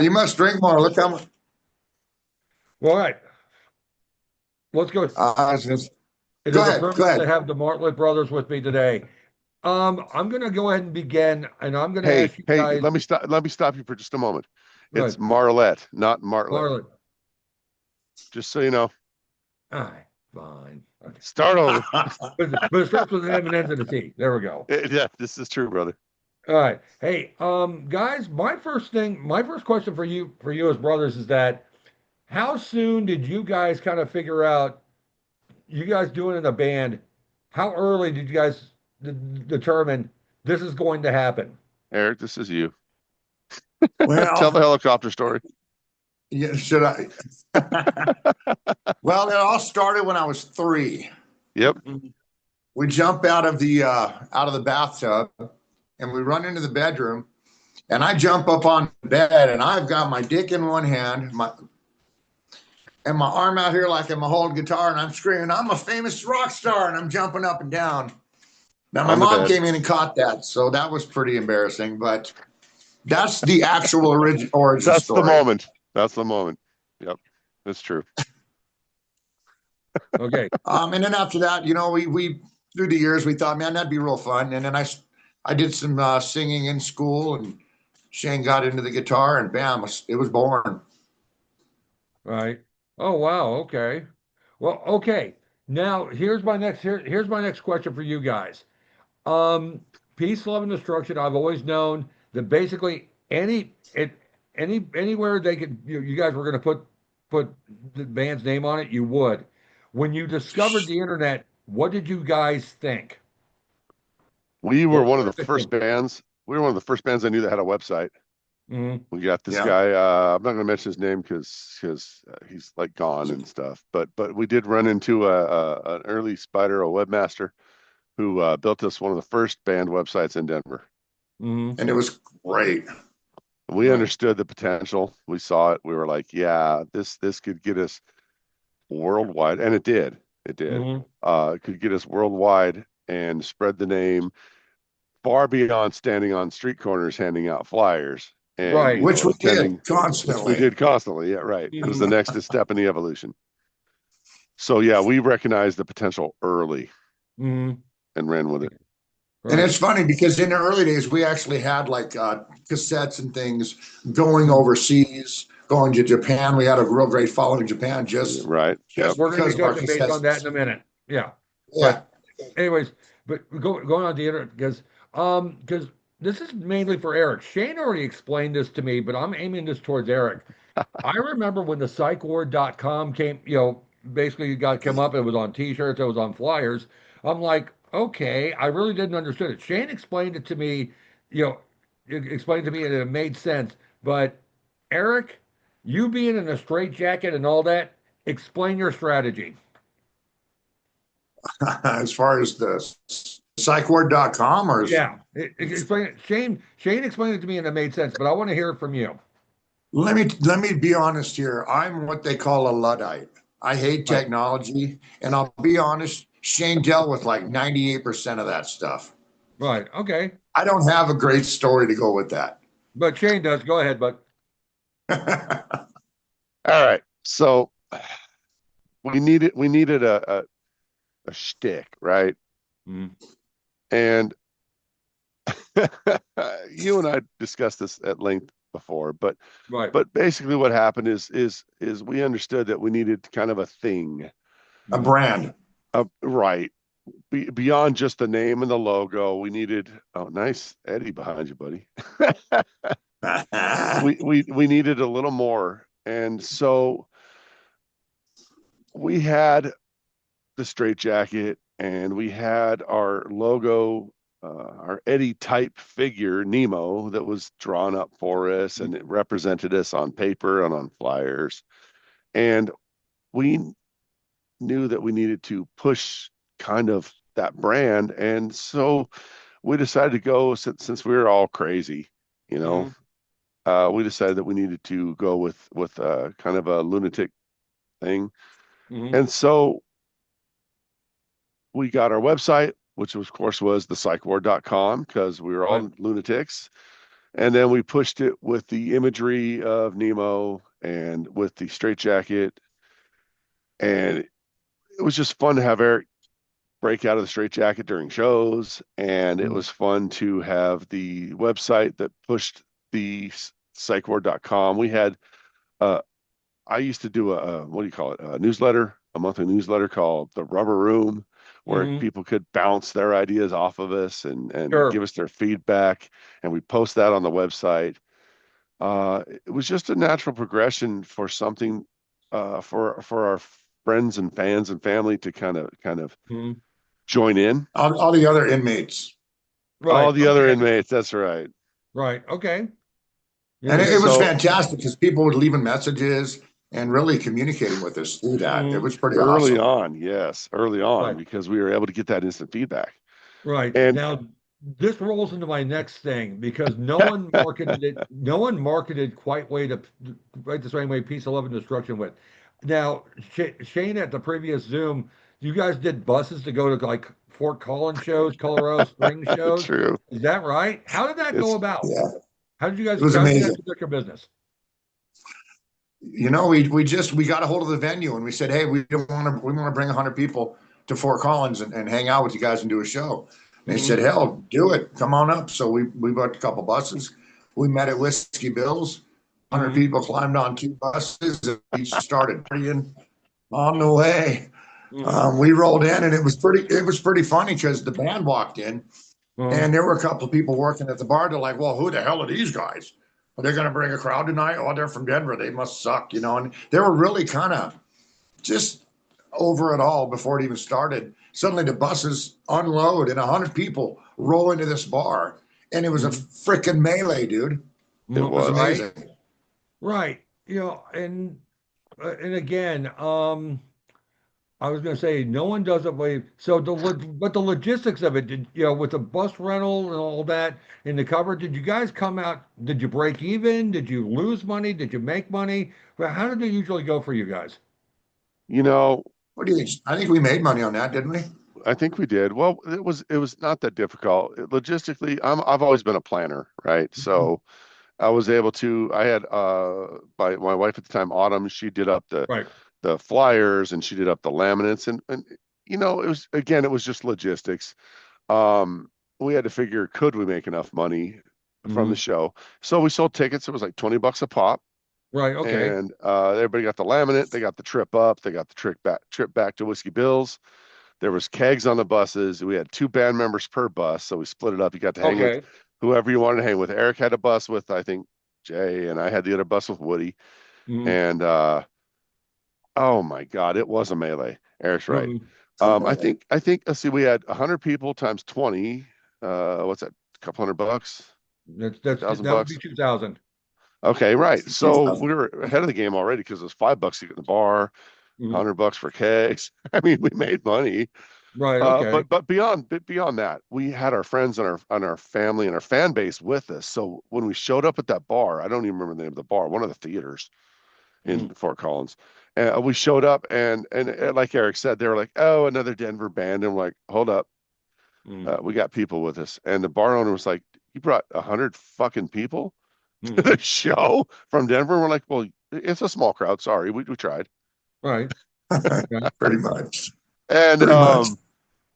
You must drink more. Look how much. Well, all right, let's go. I was gonna- It Go is a ahead. Go privilege to ahead. have the Martlett brothers with me today. I'm gonna go ahead and begin, and I'm gonna Hey, ask you hey, guys. let me stop you for just a moment. Go It's ahead, Marlatt, not Martlett. Marlett. Just so you know. All right, fine. Okay. Start over. But it starts with an M and ends with a T. There we go. Yeah, this is true, brother. All right. Hey, guys, my first question for you as brothers is that how soon did you guys kind of figure out you guys doing in a band? How early did you guys determine this is going to happen? Eric, this is you. Tell the Well, helicopter story. yeah, should I? Well, it all started when I was 3. Yep. We jump out of the bathtub and we run into the bedroom. And I jump up on the bed and I've got my dick in one hand, and my arm out here like I'm holding guitar, and I'm screaming, "I'm a famous rock star!" And I'm jumping up and down. Now my On the mom bed. came in and caught that, so that was pretty embarrassing. But that's the actual origin That's the story. moment. That's the moment. Yep. That's true. Okay. And then after that, we through the years we thought, man, that'd be real fun. And then I did some singing in school, and Shane got into the guitar, and bam, it was born. Right. Oh, wow. Okay. Well, okay. Now here's my next question for you guys. Um, Peace, love, and destruction. I've always known that basically anywhere they could you guys were going to put the band's name on it, you would. When you discovered the internet, what did you guys think? We were What one of was the the first thinking? bands. We were one of the first bands I knew that had a website. Hmm. We got this Yeah. guy. I'm not going to mention his name because he's like gone and stuff. But we did run into an early spider, a webmaster, who built us one of the first band websites in Denver. Hmm. And it was great. We Right. understood the potential. We saw it. We were like, yeah, this could get us worldwide, and it did. It did. Hmm. It could get us worldwide and spread the name far beyond standing on street corners handing out flyers and Right. Which we did attending, which we constantly. did constantly. Yeah, right. It was the Hmm. next step in the evolution. So yeah, we recognized the potential early Hmm. and ran with it. And Right. it's funny because in the early days, we actually had like cassettes and things going Mhm. overseas, going to Japan. We had a real great following in Japan Right. Yep. just We're going to because be of our touching base on that cassettes. in a minute. Yeah. Yeah. But anyways, but going on the internet because this is mainly for Eric. Shane already explained this to me, but I'm aiming this towards Eric. I remember when the psychward.com came, basically you got come up, it was on t-shirts, it was on flyers. I'm like, okay, I really didn't understand it. Shane explained it to me, you know, explained to me and it made sense. But Eric, you being in a straitjacket and all that, explain your strategy. As far as the psychward.com or Yeah, explain it. Shane explained it to me and it made sense, but I want to hear it from you. let me be honest here. I'm what they call a Luddite. I hate Right, technology, and I'll be honest, Shane dealt with like 98% of that stuff. right, okay. I don't have a great story to go with that. But Shane does. Go ahead, but All right. So we needed a shtick, right? mm, And you and I discussed this at length before, right. but basically what happened is we understood that we needed kind of a thing, A Mm, brand. right? Beyond just the name and the logo, we needed. Oh, nice Eddie behind you, buddy. We needed a little more, and so we had the straight jacket, and we had our logo, our Eddie type figure, Nemo, that was drawn up for us, and it represented us on paper and on flyers. And we knew that we needed to push kind of that brand. And so we decided to go, since we were all crazy, you know, mm, we decided that we needed to go with kind of a lunatic thing. mm, And so we got our website, which of course was the psychward.com because we were right. all lunatics. And then we pushed it with the imagery of Nemo and with the straitjacket. And it was just fun to have Eric break out of the straitjacket during shows. And it was fun to have the website that pushed the psychward.com. We had, I used to do what do you call it? A newsletter, a monthly newsletter called The Rubber Room, where people could bounce their ideas off of us and give us their feedback. And we post that on the website. It was just a natural progression for something for our friends and fans and family to kind of join in. All the other inmates. Right. All the other inmates. That's right. Right. Okay. Yeah, And it was fantastic because people were leaving messages and really communicating with us through that. It was pretty early awesome. on. Yes, early on, Right. because we were able to get that instant feedback. Right. And Now, this rolls into my next thing because no one marketed it. No one marketed quite the same way Peace, Love, and Destruction went. Now, Shane, at the previous Zoom, you guys did buses to go to like Fort Collins shows, Colorado Springs shows. true. Is that right? How did that go about? Yeah, How did you guys? it was How did you amazing. guys conduct your business? You know, we got a hold of the venue and we said, hey, we want to bring 100 people to Fort Collins and hang out with you guys and do a show. And they said, hell, do it. Come on up. So we booked a couple buses. We met at Whiskey Bill's. 100 people climbed on 2 buses and each started partying on the way. We rolled in and it was pretty funny because the band walked in and there were a couple of people working at the bar. They're like, well, who the hell are these guys? Are they going to bring a crowd tonight? Oh, they're from Denver. They must suck, you know. And they were really kind of just over it all before it even started. Suddenly the buses unload and 100 people roll into this bar. And it was a freaking melee, dude. It was amazing. Right. You know, and again, I was going to say no one does it. So but the logistics of it, with the bus rental and all that and the cover, did you guys come out? Did you break even? Did you lose money? Did you make money? Well, how did it usually go for you guys? You know, What do you think? I think we made money on that, didn't we? I think we did. Well, it was not that difficult. Logistically, I've always been a planner, right? So I was able to. I had my wife at the time, Autumn. She did up Right. the flyers and she did up the laminates and it was just logistics. We had to figure, could we make enough money from the show? So we sold tickets. It was like $20 a pop. Right. Okay. And everybody got the laminate. They got the trip up. They got the trip back to Whiskey Bill's. There was kegs on the buses. We had 2 band members per bus, so we split it up. You got to hang with whoever you wanted to hang with. Eric had a bus with, I think, Jay, and I had the other bus with Woody. And oh my God, it was a melee. Eric's right. I think let's see, we had 100 people times 20. What's that? A couple $100? That would $1,000? be 2,000. Okay, right. So we were ahead of the game already because it was $5 to get in the bar, $100 for kegs. I mean, we made money. Right. Okay. But beyond that, we had our friends and our family and our fan base with us. So when we showed up at that bar, I don't even remember the name of the bar, one of the theaters in Fort Collins. And we showed up and like Eric said, they were like, oh, another Denver band. And we're like, hold up. We got people with us. And the bar owner was like, you brought 100 fucking people to the show from Denver? We're like, well, it's a small crowd. Sorry, we tried. Right. Pretty much. And Pretty much.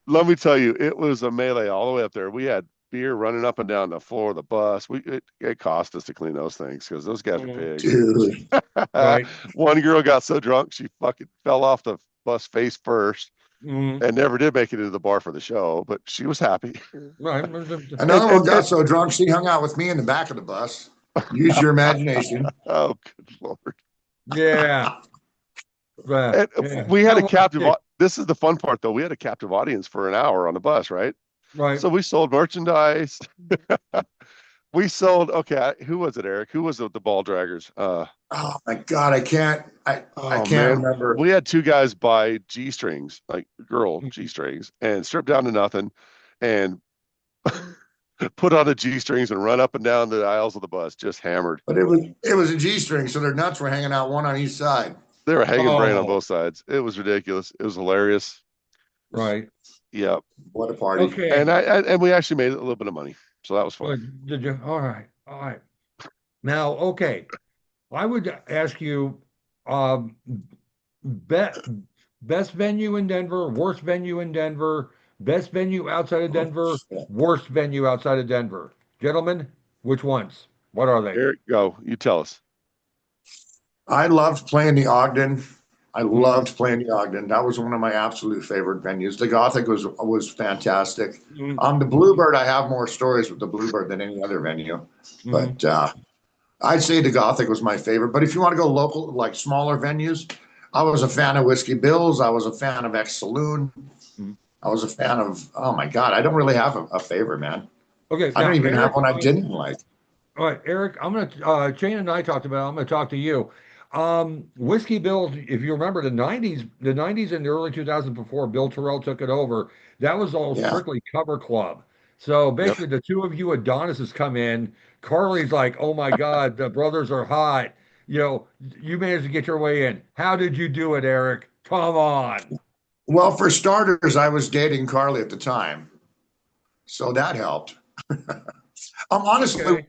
let me tell you, it was a melee all the way up there. We had beer running up and down the floor of the bus. It cost us to clean those things because those guys are pigs. Dude. Right. One girl got so drunk she fucking fell off the bus face first and never did make it into the bar for the show, but she was happy. Right. Another one got so drunk she hung out with me in the back of the bus. Use your imagination. Oh, good Lord. Yeah. Right. And we had a captive. This is the fun part, though. We had a captive audience for an hour on the bus, right? Right. So we sold merchandise. We sold. Okay, who was it, Eric? Who was the ball draggers? Oh my God, I can't remember. We had 2 guys buy G-strings, like girl G-strings, and strip down to nothing, and put on the G-strings and run up and down the aisles of the bus, just hammered. But it was a G-string, so their nuts were hanging out one on each side. They were hanging brain on both sides. It was ridiculous. It was hilarious. Right. Yep. What a party. Okay. And we actually made a little bit of money. So that was fun. Did you? All right. All right. Now, okay. I would ask you, um, be, best venue in Denver, worst venue in Denver, best venue outside of Oh, Denver, shit. worst venue outside of Denver. Gentlemen, which ones? What are they? Eric, go. You tell us. I loved playing the Ogden. I Mm, loved playing the Ogden. That was one of my absolute favorite venues. The Gothic was fantastic. mm, The Bluebird, I have more stories with the Bluebird than any other venue, mm, but I'd say the Gothic was my favorite. But if you want to go local, like smaller venues, I was a fan of Whiskey Bill's. I was a fan of X Saloon. mm. I was a fan of. Oh my God, I don't really have a favorite, man. Okay, I don't now even have Eric, one I didn't like. all right, Eric, I'm gonna Shane and I talked about. I'm gonna talk to you. Whiskey Bill, if you remember the '90s and the early 2000s before Bill Terrell took it over, that was all Yeah. strictly cover club. So Yep. basically, the two of you Adonises come in. Carly's like, "Oh my God, the brothers are hot." You know, you managed to get your way in. How did you do it, Eric? Come on. Well, for starters, I was dating Carly at the time, so that helped. Honestly, Okay.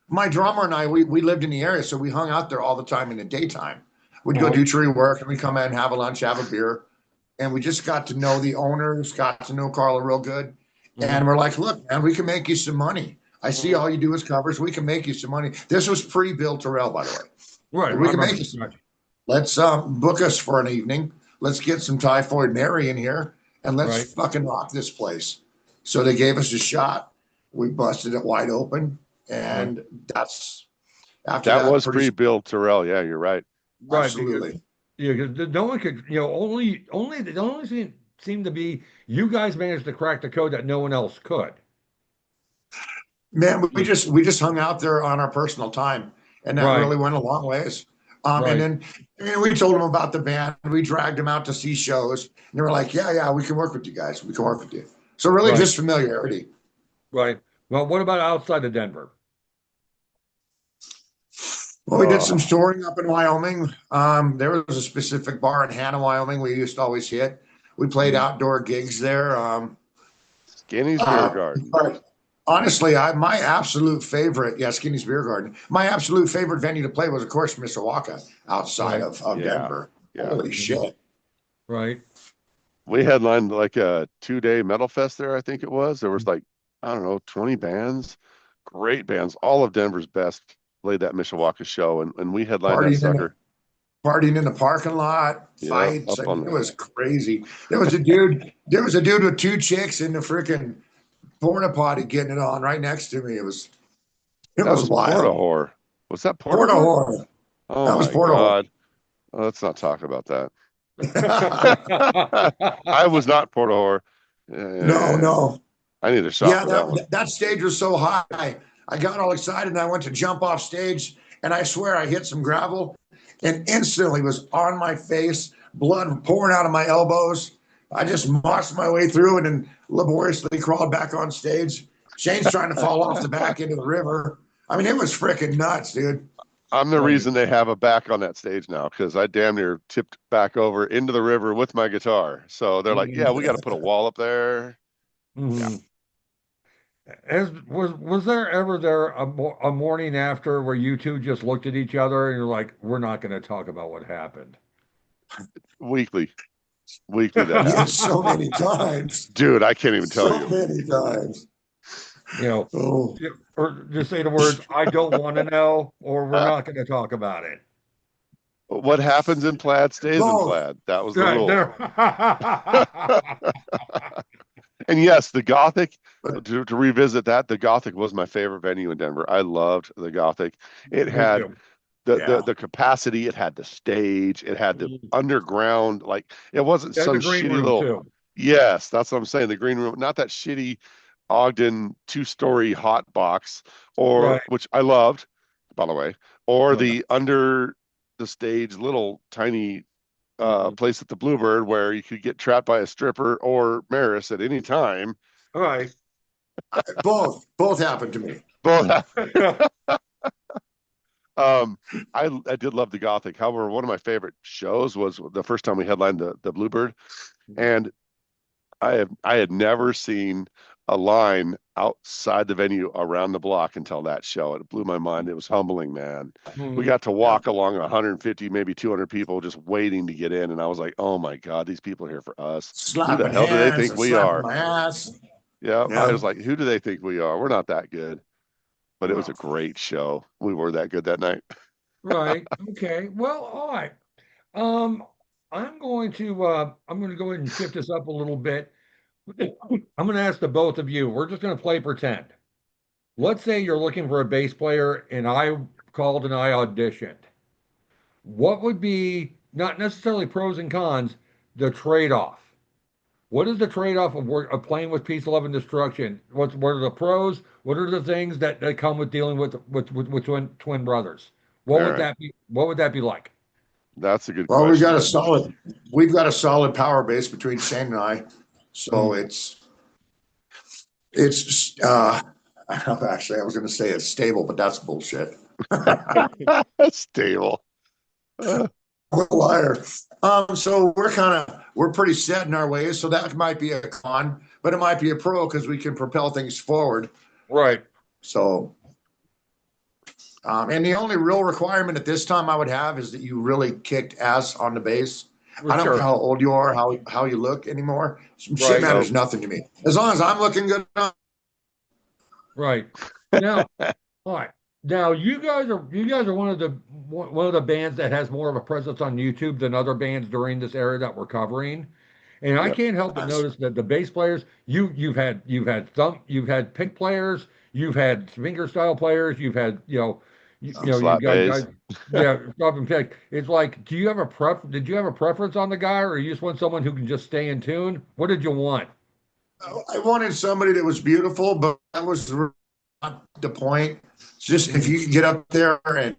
my drummer and I, we lived in the area, so we hung out there all the time in the daytime. We'd go Uh-huh. do tree work and we'd come in, have a lunch, have a beer. And we just got to know the owners, got to know Carla real good. Mhm. And we're like, look, man, we can make you some money. I see Mhm. all you do is covers. We can make you some money. This was pre-Bill Terrell, by the way. Right, And I we can make remember. you some Right, money. Let's book us for an evening. Let's get some Typhoid Mary in here and let's right, fucking rock this place. So they gave us a shot. We busted it wide open. right, And that's after That that, was pretty pre-Bill Terrell. Yeah, you're right. right. Because absolutely. yeah, because no one could, only the only thing seemed to be you guys managed to crack the code that no one else could. Man, we Yeah. just hung out there on our personal time, and that Right, really went a long ways. And right, then we told them about the band. We dragged them out to see shows, and they were like, "Yeah, yeah, we can work with you guys. We can work with you." So really, right, just familiarity. right. Well, what about outside of Denver? Well, we did some Oh, touring up in Wyoming. There was a specific bar in Hannah, Wyoming. We used to always hit. We played Mm, outdoor gigs there. Skinny's Beer Uh, Garden. but honestly, my absolute favorite, yeah, Skinny's Beer Garden. My absolute favorite venue to play was, of course, Mishawaka outside right, of Yeah, Denver. yeah. Holy mhm, shit. right. We headlined like a 2-day metal fest there, I think it was. There was like, I don't know, 20 bands, great bands. All of Denver's best played that Mishawaka show, and we headlined that Partying in the sucker. partying in the parking lot, Yeah, fights. up I on mean, it the was crazy. There was a dude with two chicks in the freaking porta potty getting it on right next to me. It that was was Porta wild. Whore. Was that Porta Porta Whore? Whore. Oh That was my Porta Whore. God. Oh, let's not talk about that. I was not Porta Whore. No, Uh, no. I need a shot Yeah, for that one. that stage was so high. I got all excited and I went to jump off stage, and I swear I hit some gravel and instantly was on my face, blood pouring out of my elbows. I just mossed my way through it and laboriously crawled back on stage. Shane's trying to fall off the back into the river. I mean, it was freaking nuts, dude. I'm the Right. reason they have a back on that stage now because I damn near tipped back over into the river with my guitar. So they're like, yeah, Mhm, we got to put a wall up there. Yeah. mhm. Was there ever a morning after where you two just looked at each other and you're like, we're not going to talk about what happened? Weekly, weekly that Yes, happens. so many times. Dude, I can't even tell So you. many times. You know, Oh, or just say the words, I don't want to know, or we're not going to talk about it. What happens in plaid stays in both. plaid. That was the Right rule. there. And yes, the Gothic, But to revisit that, the Gothic was my favorite venue in Denver. I loved the Gothic. It Me had too. the yeah, the capacity, it had the stage, it had the underground, like it wasn't That's the some green shitty room little, too. yes, that's what I'm saying. The green room, not that shitty Ogden 2-story hot box, or Right. which I loved, by the way, or Right. the under the stage little tiny Mhm. place at the Bluebird where you could get trapped by a stripper or Maris at any time. All right. both happened to me. Both. um, I did love the Gothic. However, one of my favorite shows was the first time we headlined the Bluebird, and I had never seen a line outside the venue around the block until that show. It blew my mind. It was humbling, man. We Mhm. got to walk along 150, maybe 200 people just waiting to get in. And I was like, oh my God, these people are here for us. Who the Slapping hell do they hands think and we slapping are? my ass. Yeah. I Yeah. was like, who do they think we are? We're not that good. But it was a great show. We were that good that night. Right. Okay. Well, all right. Um, I'm going to go ahead and shift this up a little bit. I'm going to ask the both of you. We're just going to play pretend. Let's say you're looking for a bass player and I called and I auditioned. What would be not necessarily pros and cons, the trade-off? What is the trade-off of playing with Peace, Love, and Destruction? What are the pros? What are the things that come with dealing with twin brothers? All What would right. that be? What would that be like? That's a good Well, question. we've got a solid power base between Shane and I. So it's actually I was going to say it's stable, but that's bullshit. Stable. What a liar. So we're pretty set in our ways. So that might be a con, but it might be a pro because we can propel things forward. Right. So, and the only real requirement at this time I would have is that you really kicked ass on the bass. I don't care how old you are, how you look anymore. Shit matters nothing to me. As long as I'm looking good. Right. Now, all right. Now you guys are one of the bands that has more of a presence on YouTube than other bands during this era that we're covering. And I can't help but notice that the bass players, you've had pick players, you've had finger style players, you've had you've got guys, stop and pick. It's like, did you have a preference on the guy, or you just want someone who can just stay in tune? What did you want? I wanted somebody that was beautiful, but that was not the point. It's just if you get up there and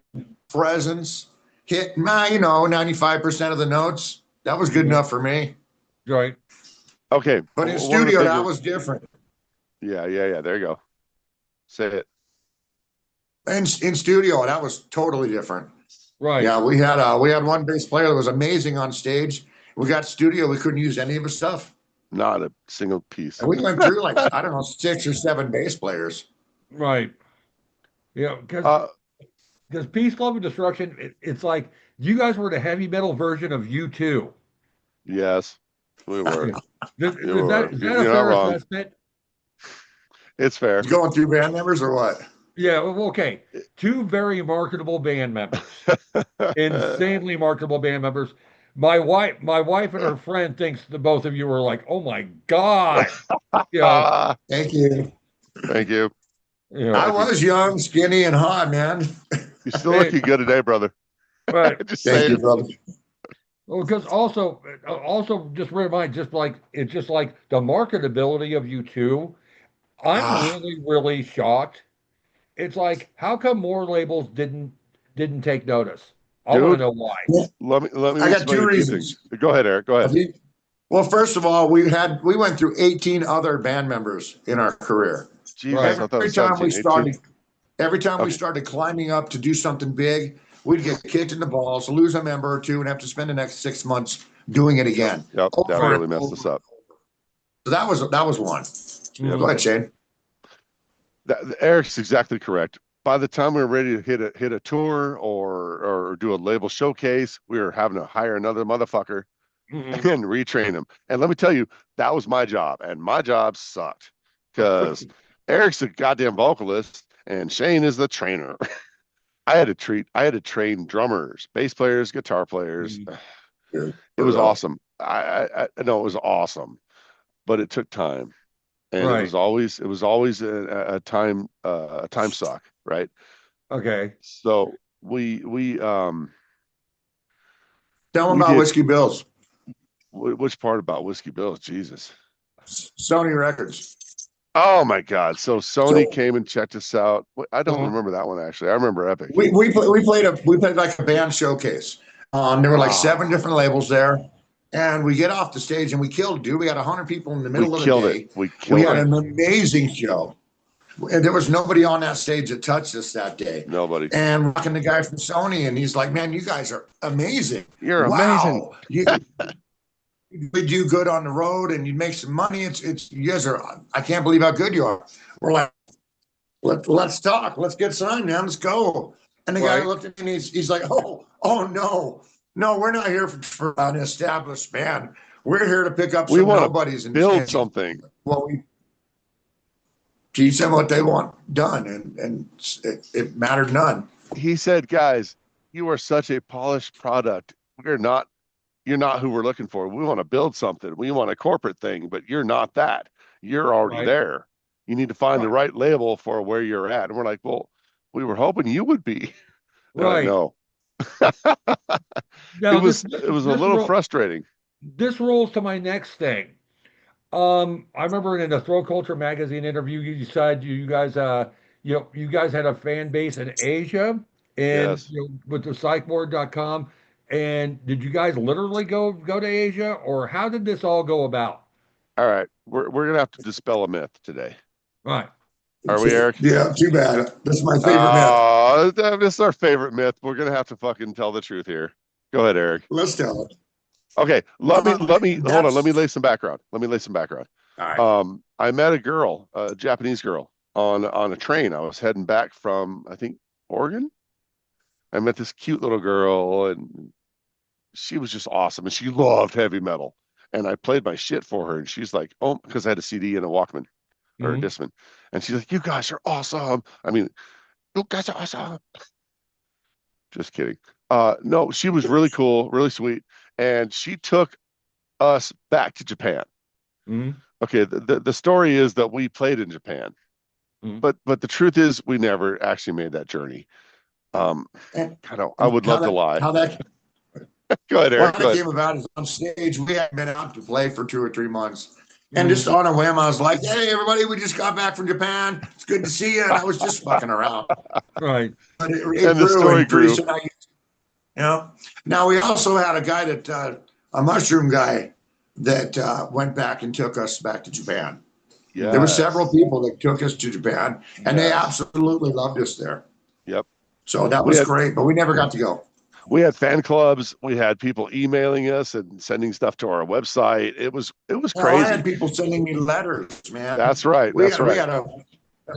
presence, hit 95% of the notes, that was good enough for me. Right. Okay. But in studio, that was different. Yeah. There you go. Say it. In studio, that was totally different. Right. Yeah, we had one bass player that was amazing on stage. We got studio, we couldn't use any of his stuff. Not a single piece. And we went through I don't know, 6 or 7 bass players. Right. Yeah, because Peace, Love, and Destruction, it's like you guys were the heavy metal version of U2. Yes, we were. Is that a fair assessment? It's fair. Going through band members or what? Yeah, well, okay. 2 very marketable band members. Insanely marketable band members. My wife and her friend thinks the both of you are like, oh my God. Thank you. Thank you. I was young, skinny, and hot, man. You're still looking good today, brother. Right. Just thank you, brother. Well, because also just remind, it's just like the marketability of U2. I'm really shocked. It's like, how come more labels didn't take notice? I want to know why. Let me. I got 2 reasons. Go ahead, Eric. Go ahead. Well, first of all, we went through 18 other band members in our career. Jesus, every time we started climbing up to do something big, we'd get kicked in the balls, lose a member or two, and have to spend the next 6 months doing it again. Yep, that really messed us up. So that was one. Yeah, go ahead, Shane. Eric's exactly correct. By the time we were ready to hit a tour or do a label showcase, we were having to hire another motherfucker and retrain him. And let me tell you, that was my job, and my job sucked because Eric's a goddamn vocalist and Shane is the trainer. I had to train drummers, bass players, guitar players. It was awesome. I know it was awesome, but it took time. And it was always a time suck, right? Okay. So we tell them about Whiskey Bills. Which part about Whiskey Bills? Jesus. Sony Records. Oh my God! So Sony came and checked us out. I don't remember that one actually. I remember Epic. We played like a band showcase. There were like 7 different labels there. And we get off the stage and we killed it, dude. We had 100 people in the middle of the day. We had an amazing show. And there was nobody on that stage that touched us that day. Nobody. And walking the guy from Sony, and he's like, man, you guys are amazing. You're amazing. we do good on the road and you make some money. It's you guys are. I can't believe how good you are. We're like, let's talk. Let's get signed, man. Let's go. And the guy Right. looked at me and he's like, oh no, we're not here for an established band. We're here to pick up We some want to nobodies and build something. well, we teach them what they want done, and it mattered none. He said, guys, you are such a polished product. You're not who we're looking for. We want to build something. We want a corporate thing, but you're not that. You're already Right. there. You need to find the Right. right label for where you're at. And we're like, well, we were hoping you would be. They're like, Right. no. Now It was a little frustrating. this rolls to my next thing. I remember in a Throw Culture magazine interview, you said you guys had a fan base in Asia and Yes. with the psychboard.com. And did you guys literally go to Asia, or how did this all go about? All right. We're gonna have to dispel a myth today. Right. Are we, Eric? Yeah, too bad. That's my favorite myth. This is our favorite myth. We're gonna have to fucking tell the truth here. Go ahead, Eric. Let's tell it. Okay, let me hold on. Let me That's lay some background. Let me lay some background. all right. I met a girl, a Japanese girl, on a train. I was heading back from, I think, Oregon. I met this cute little girl, and she was just awesome, and she loved heavy metal. And I played my shit for her, and she's like, "Oh," because I had a CD and a Walkman or a Mhm. Discman, and she's like, "You guys are awesome." I mean, you guys are awesome. Just kidding. No, she was really cool, really sweet, and she took us back to Japan. Mhm. Okay, the story is that we played in Japan, Mhm. but the truth is we never actually made that journey. Um, And, I and would love to lie. how that Go ahead, Well, Eric. Go that ahead. came about is on stage. We hadn't been out to play for 2 or 3 months. And Mhm. just on a whim, I was like, hey, everybody, we just got back from Japan. It's good to see you. And I was just fucking around. Right. But it And the grew, story and pretty grew. soon now we also had a guy a mushroom guy that went back and took us back to Japan. There were several Yes. people that took us to Japan, and they Yes. absolutely loved us there. Yep. So that We was had great, but we never got to go. we had fan clubs. We had people emailing us and sending stuff to our website. It was Well, I crazy. had people sending me letters, man. That's right. We That's had we right. had a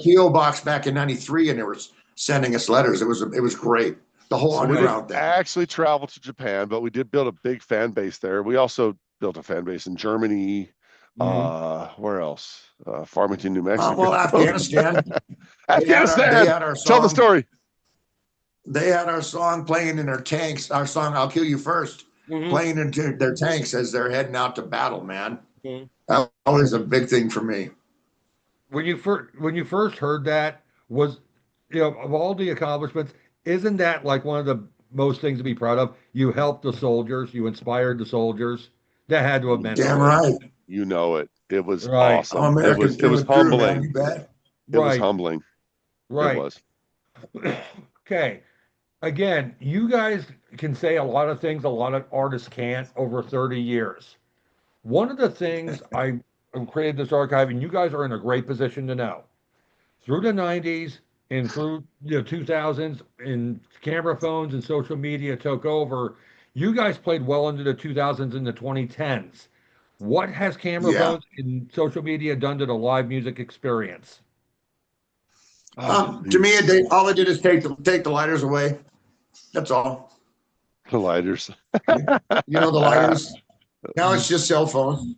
PO box back in '93, and they were sending us letters. It was great. The whole So we didn't underground thing. actually travel to Japan, but we did build a big fan base there. We also built a fan base in Germany. Mhm. Where else? Farmington, New Mexico. Well, Afghanistan, they Afghanistan. had our Tell the song. story. They had our song playing in their tanks. Our song "I'll Kill You First" Mhm. playing into their tanks as they're heading out to battle. Man, Mhm. that was a big thing for me. When you first heard that, was of all the accomplishments, isn't that like one of the most things to be proud of? You helped the soldiers, you inspired the soldiers. That had to have meant Damn something. right. You know it. It was Right. I'm awesome. American It through was and through, man. humbling. You bet. It was Right. humbling. It Right. was. Okay. Again, you guys can say a lot of things a lot of artists can't over 30 years. One of the things I created this archive, and you guys are in a great position to know. Through the 90s and through the 2000s, and camera phones and social media took over, you guys played well into the 2000s and the 2010s. What has camera Yeah. phones and social media done to the live music experience? Oh, To me, geez. all they did is take the lighters away. That's all. The lighters. The lighters. Now it's just cell phones.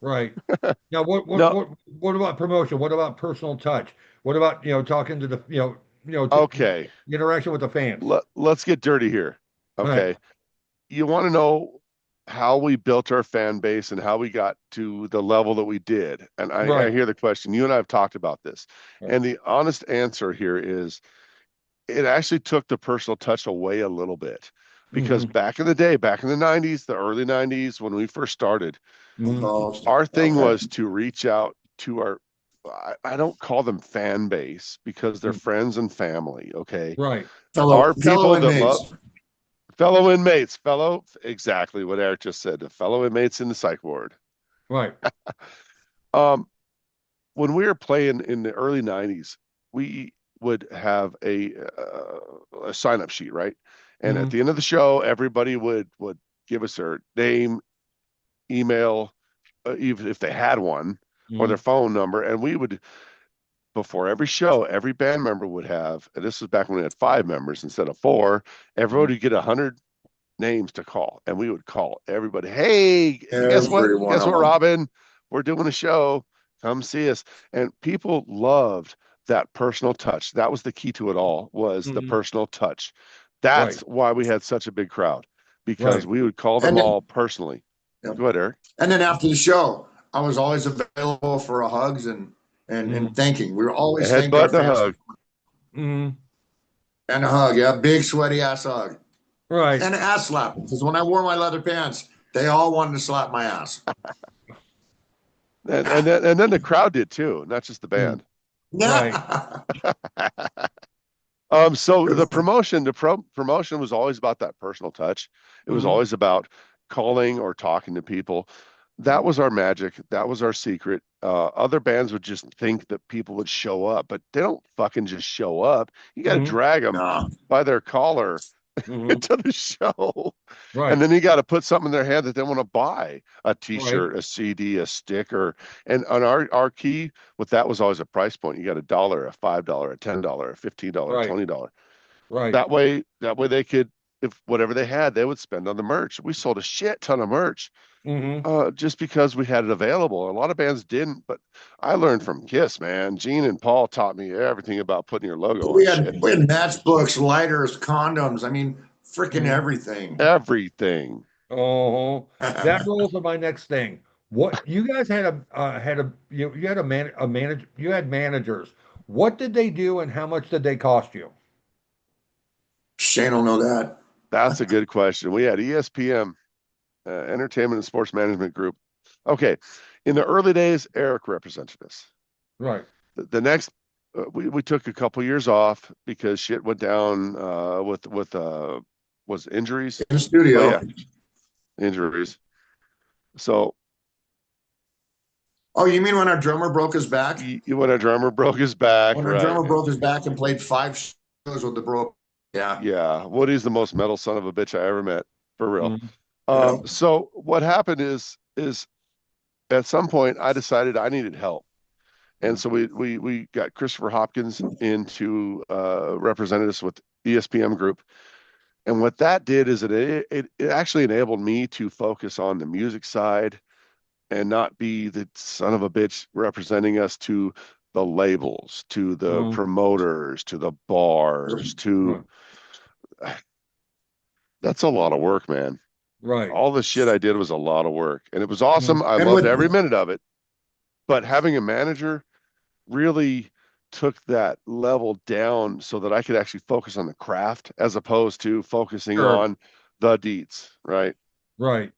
Right. Now, what what No. what what about promotion? What about personal touch? What about talking to the Okay. interaction with the fans? Let's get dirty here. Right. Okay. You want to know how we built our fan base and how we got to the level that we did. And I Right. hear the question. You and I have talked about this. Right. And the honest answer here is it actually took the personal touch away a little bit because Hmm. back in the day, back in the 90s, the early 90s, when we first started, Hmm. our thing Okay. was to reach out to I don't call them fan base because they're friends and family. Okay. Right. Our Fellow people that love inmates. fellow inmates, exactly what Eric just said, the fellow inmates in the psych ward. Right. Um, when we were playing in the early 90s, we would have a sign up sheet, right? And at Hmm. the end of the show, everybody would give us their name, email, even if they had one, or their Mhm. phone number, and we would, before every show, every band member would have, and this was back when we had 5 members instead of 4. Everybody would get 100 names to call, and we would call everybody. Hey, guess what? Every one Guess of what, them. Robin? We're doing a show. Come see us. And people loved that personal touch. That was the key to it all, was the Mhm. personal touch. That's Right. why we had such a big crowd, because Right. we would call them And all personally. then, Go ahead, Eric. and then after the show, I was always available for a hugs and Mhm. thanking. We were A always thank our headbutt and a fans hug. Mhm. and a hug. Yeah, big sweaty ass hug Right. and an ass slap. Because when I wore my leather pants, they all wanted to slap my ass. And then the crowd did too, not just the Mhm. band. Right. So the promotion was always about that personal touch. It was Mhm. always about calling or talking to people. That was our magic. That was our secret. Other bands would just think that people would show up, but they don't fucking just show up. You got to Mhm. drag them No. by their collar Mhm. to the show. And Right. then you got to put something in their hand that they want to buy, a Right. t-shirt, a CD, a sticker. And on our key with that was always a price point. You got $1, a $5, a $10, a $15, Right. $20. Right. That way they could, if whatever they had, they would spend on the merch. We sold a shit ton of merch, Mhm. just because we had it available. A lot of bands didn't, but I learned from Kiss, man. Gene and Paul taught me everything about putting your logo on shit. We had matchbooks, lighters, condoms. I mean, freaking Mhm. everything. Everything. Oh, that rolls on my next thing. What you guys had a you had a manage you had managers. What did they do and how much did they cost you? Shane will know that. That's a good question. We had ESPM, Entertainment and Sports Management Group. Okay, in the early days, Eric represented us. Right. The next, we took a couple years off because shit went down, with was injuries. In the Oh studio. yeah, injuries. So Oh, you mean when our drummer broke his back? when a drummer broke his back, When our right? drummer broke his back and played 5 shows with the broke. Yeah. Yeah, Woody's the most metal son of a bitch I ever met, for real. Mhm. Yeah. So what happened is at some point I decided I needed help. And so we got Christopher Hopkins into, represented us with ESPM Group. And what that did is it actually enabled me to focus on the music side and not be the son of a bitch representing us to the labels, to the Mhm. promoters, to the bars, to Right. that's a lot of work, man. Right. All the shit I did was a lot of work, and it was awesome. Mhm. I And loved with every minute of it. But having a manager really took that level down so that I could actually focus on the craft as opposed to focusing Sure. on the deets, right? Right.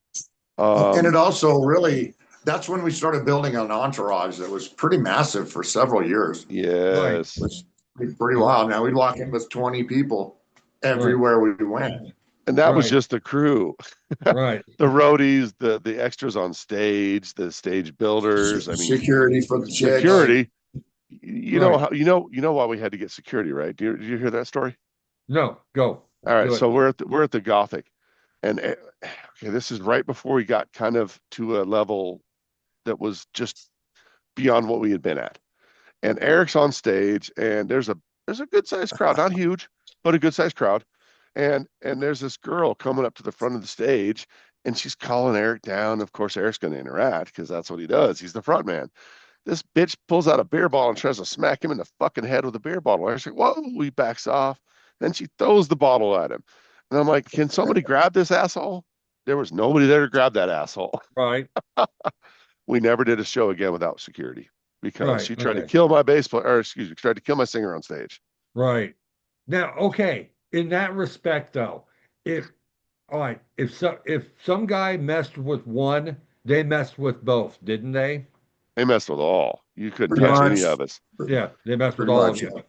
and Um, it also really that's when we started building an entourage that was pretty massive for several years. Right. It yes. was pretty wild. Now we'd walk in with 20 people Right. everywhere we went. And that was Right. just the crew, Right. the roadies, the extras on stage, the stage builders. I mean, Security for the chicks. Right. security. You know Right. how you know why we had to get security, right? Did you hear that story? No, go. All right, Do it. so we're at the Gothic, and okay, this is right before we got kind of to a level that was just beyond what we had been at. And Eric's on stage, and there's a good sized crowd, not huge, but a good sized crowd. And there's this girl coming up to the front of the stage, and she's calling Eric down. Of course, Eric's going to interact because that's what he does. He's the front man. This bitch pulls out a beer bottle and tries to smack him in the fucking head with a beer bottle. Eric's like, whoa, he backs off. Then she throws the bottle at him. And I'm like, can somebody grab this asshole? There was nobody there to grab that asshole. Right. We never did a show again without security because Right. she tried to Okay. kill my bass player, or excuse me, tried to kill my singer on stage. Right. Now, okay, in that respect though, if all right, if some guy messed with one, they messed with both, didn't they? They messed with all. You couldn't Pretty touch Yeah. any much. of us. Yeah, they messed with Pretty all of much. you. Yeah.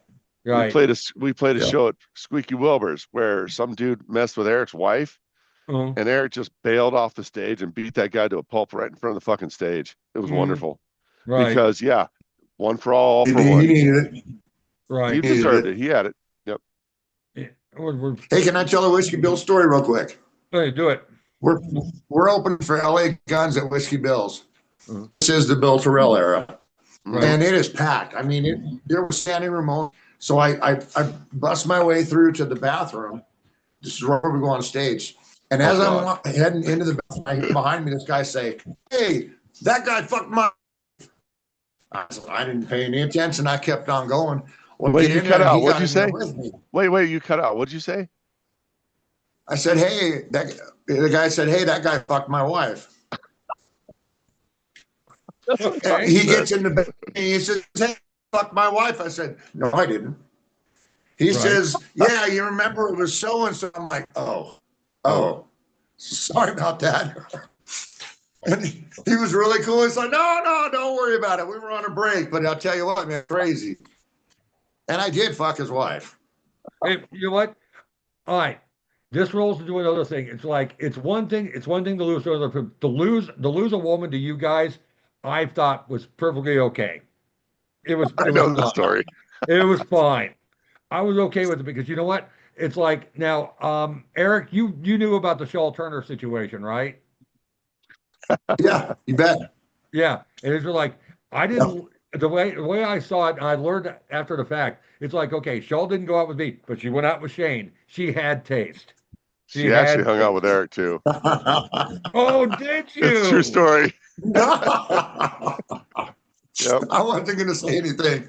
We Right. played a we played a Yeah. show at Squeaky Wilbur's where some dude messed with Eric's wife, Uh, and Eric just bailed off the stage and beat that guy to a pulp right in front of the fucking stage. It was mm, wonderful right. because yeah, one for all He for one. needed it. He Right. He needed deserved it. it. He had it. Yep. Yeah, Hey, can I tell a Whiskey Bill story real quick? hey, do it. We're we're open for LA Guns at Whiskey Bill's. Mhm. This is the Bill Terrell era, Right. and it is packed. I mean, there was standing room only. So I bust my way through to the bathroom. This is where we go on stage. And as I'm heading into the bathroom, I hear behind me this guy say, "Hey, that guy fucked my." I didn't pay any attention. I kept on going. Well, Wait, you cut out. What'd you say? With me. Wait, you cut out. What'd you say? I said, "Hey," the guy said, "Hey, that guy fucked my wife." Okay. He gets in the bed and he says, "Hey, fuck my wife." I said, "No, I didn't." He says, "Yeah, you remember it was so and so." I'm like, "Oh, sorry about that." And he was really cool. He's like, "No, don't worry about it. We were on a break, but I'll tell you what, man, crazy." And I did fuck his wife. Hey, you know what? All right. This rolls into another thing. It's like it's one thing to lose to other people. To lose a woman to you guys, I thought was perfectly okay. It was I know the story. It was fine. I was okay with it because you know what? It's like now, Eric, you knew about the Shaw Turner situation, right? Yeah, you bet. Yeah, and it's like I didn't the way I saw it, and I learned after the fact. It's like okay, Shaw didn't go out with me, but she went out with Shane. She had taste. She actually hung out with Eric too. Oh, did you? It's a true story. Yep. I wasn't going to say anything.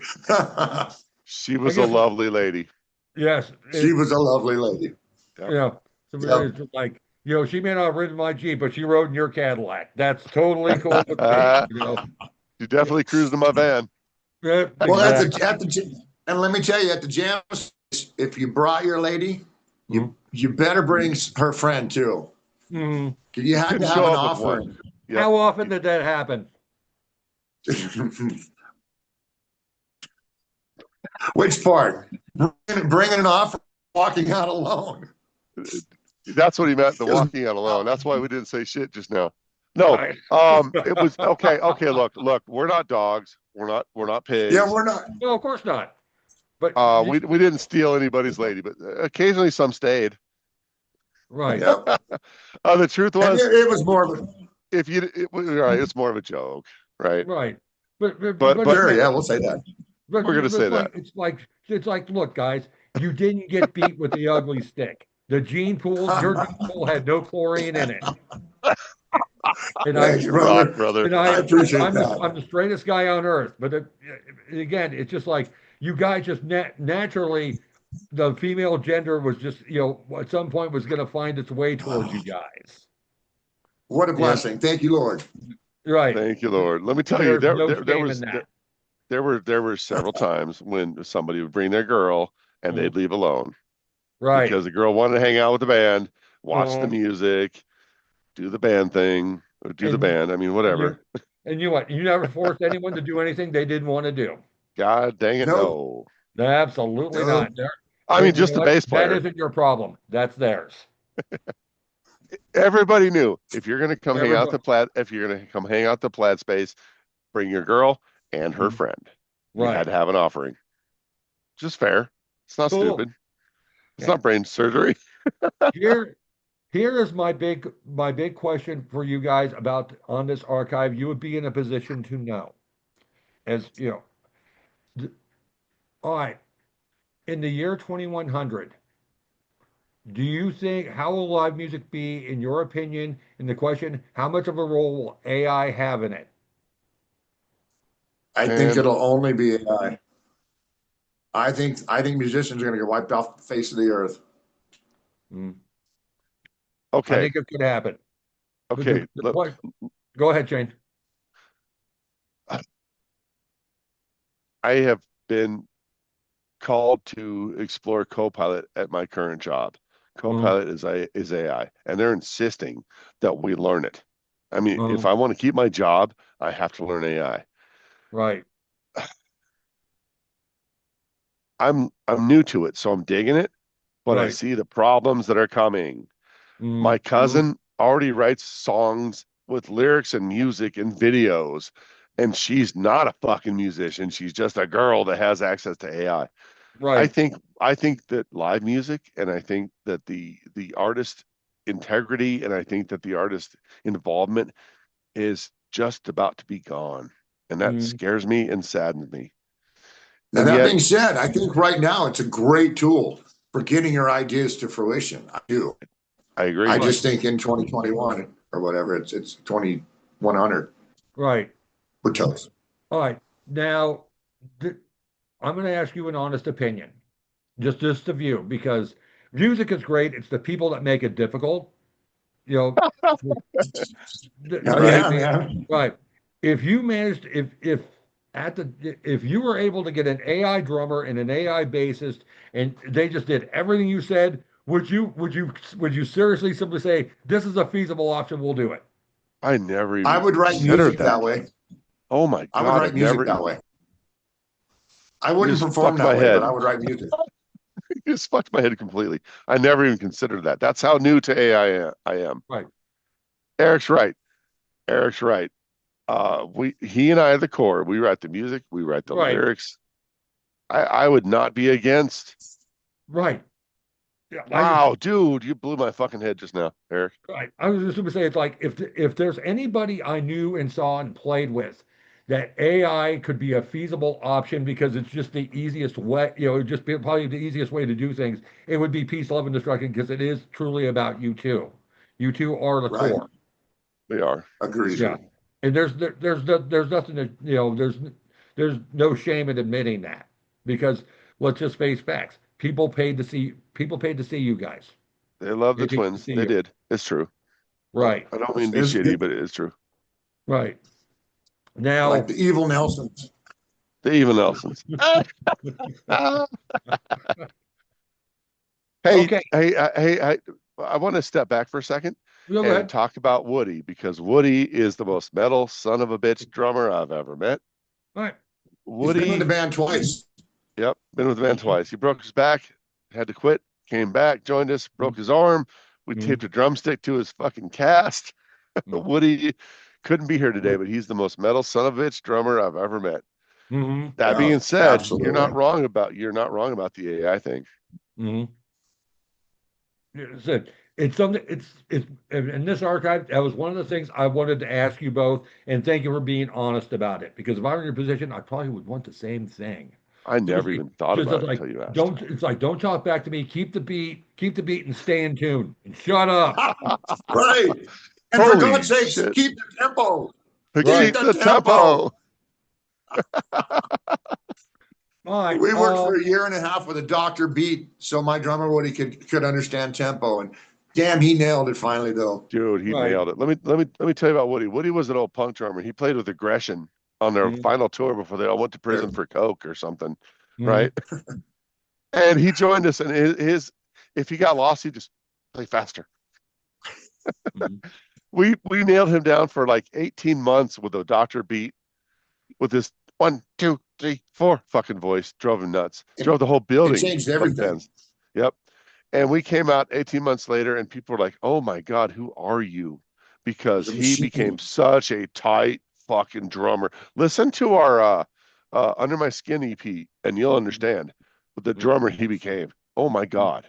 She was a lovely lady. Yes, She was a lovely lady. Yep. Yeah, so it's just like she may not have ridden my Jeep, but she rode in your Cadillac. That's totally cool with me. You definitely cruised in my van. Yeah, well, exactly. And let me tell you, at the jam, if you brought your lady, you better bring her friend too. Mm. You had to have an offering. Yep. How often did that happen? Which part? Bringing an offering, walking out alone. That's what he meant, the walking out alone. That's why we didn't say shit just now. No, it was okay. Okay, look, we're not dogs. We're not pigs. Yeah, we're not. No, of course not. But we didn't steal anybody's lady, but occasionally some stayed. Right. Yep. The truth was, it was more of a. It's more of a joke, right? Right. But sure, yeah, we'll say that. We're gonna say that. It's like, look, guys, you didn't get beat with the ugly stick. Your gene pool had no chlorine in it. And Thank you, brother. And I appreciate that. I'm the straightest guy on earth. But again, it's just like you guys just naturally, the female gender was just, at some point was going to find its way towards you guys. What a blessing. Yeah. Thank you, Lord. Right. Thank you, Lord. Let me tell you, there were several times when somebody would bring their girl and they'd leave alone. Right. Because the girl wanted to hang out with the band, watch the music, do the band thing, or do the band. I mean, whatever. And you never forced anyone to do anything they didn't want to do. God dang it, no. Absolutely not. I mean, just the bass player. That isn't your problem. That's theirs. Everybody knew if you're going to come hang out the PLaD, if you're going to come hang out the PLaD space, bring your girl and her friend. Right. You had to have an offering. Just fair. It's not stupid. It's not brain surgery. Here is my big question for you guys about on this archive. You would be in a position to know, as you know. All right, in the year 2100, do you think how will live music be, in your opinion? In the question, how much of a role will AI have in it? I think it'll only be AI. I think musicians are going to get wiped off the face of the earth. Okay. I think it could happen. Okay. Go ahead, Shane. I have been called to explore Copilot at my current job. Copilot is AI, and they're insisting that we learn it. I mean, if I want to keep my job, I have to learn AI. Right. I'm new to it, so I'm digging it, but I see the problems that are coming. My cousin already writes songs with lyrics and music and videos, and she's not a fucking musician. She's just a girl that has access to AI. Right. I think that live music, and I think that the artist integrity, and I think that the artist involvement is just about to be gone, and that scares me and saddens me. Now, And that yet, being said, I think right now it's a great tool for getting your ideas to fruition. I do. I agree. I just think in 2021 or whatever, it's 2100. Right. We're toast. All right. Now, I'm going to ask you an honest opinion, just a view, because music is great. It's the people that make it difficult. You know, Yeah, man. right. If you managed, if you were able to get an AI drummer and an AI bassist, and they just did everything you said, would you seriously simply say this is a feasible option? We'll do it. I never I even would write considered music that way. Oh my I would God, write music that way. I wouldn't just perform fucked my that way, head. but I would write music. You just fucked my head completely. I never even considered that. That's how new to AI I am. Right. Eric's right. Eric's right. He and I are the core. We write the music. We write the Right. lyrics. I would not be against. Right. Yeah, Wow, dude, you blew my fucking head just now, Eric. right. I was just going to say, it's like if there's anybody I knew and saw and played with, that AI could be a feasible option because it's just the easiest way, just probably the easiest way to do things. It would be peace, love, and destruction because it is truly about you two. You two are the Right. core. We are. Agreed. Yeah, and there's nothing to there's no shame in admitting that because let's just face facts. People paid to see you guys. They love They the paid to twins. see They you. did. It's true. Right. I don't mean to be shitty, but it is true. Right. Now, Like the evil Nelsons. The even Nelsons. Hey, okay, hey, I want to step back for a second go and ahead. talk about Woody because Woody is the most metal son of a bitch drummer I've ever met. All right. He's been with the Woody, band twice. yep, been with the band twice. He broke his back, had to quit, came back, joined us, broke his arm. We taped a drumstick to his fucking cast. Woody couldn't be here today, but he's the most metal son of a bitch drummer I've ever met. Mm-hmm. That Yeah, being said, absolutely. you're not wrong about the AI thing. Mm-hmm. It's something. It's in this archive. That was one of the things I wanted to ask you both, and thank you for being honest about it. Because if I were in your position, I probably would want the same thing. I never even thought about it like, until you asked. don't. It's like don't talk back to me. Keep the beat, and stay in tune. And shut up. Right. And for Holy God's sakes, shit. keep the tempo. Keep Right. the tempo. All right. We worked for a year and a half with a doctor beat, so my drummer Woody could understand tempo, and damn, he nailed it finally though. Dude, he Right. nailed it. Let me tell you about Woody. Woody was an old punk drummer. He played with Aggression on their final tour before they all went to prison for coke or something, right? And he joined us, and if he got lost, he'd just play faster. We nailed him down for like 18 months with a doctor beat with this 1, 2, 3, 4 fucking voice. Drove him nuts. Drove the whole building. It changed everything. Yep. And we came out 18 months later, and people were like, "Oh my God, who are you?" Because he became such a tight fucking drummer. Listen to our Under My Skin EP, and you'll understand the drummer he became. Oh my God.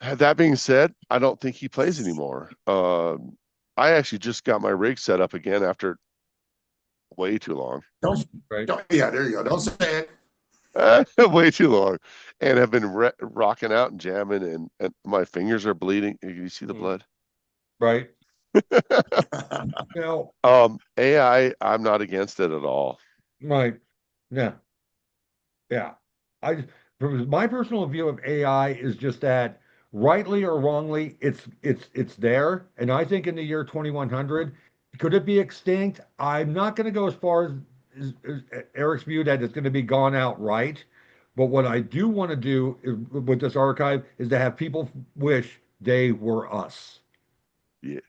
That being said, I don't think he plays anymore. I actually just got my rig set up again after way too long. Yeah, there you go. Don't say it. Way too long, and have been rocking out and jamming, and my fingers are bleeding. You see the blood? Right. Now, AI, I'm not against it at all. right. Yeah. Yeah. My personal view of AI is just that rightly or wrongly, it's there. And I think in the year 2100, could it be extinct? I'm not going to go as far as Eric's view that it's going to be gone outright. But what I do want to do with this archive is to have people wish they were us. Yes,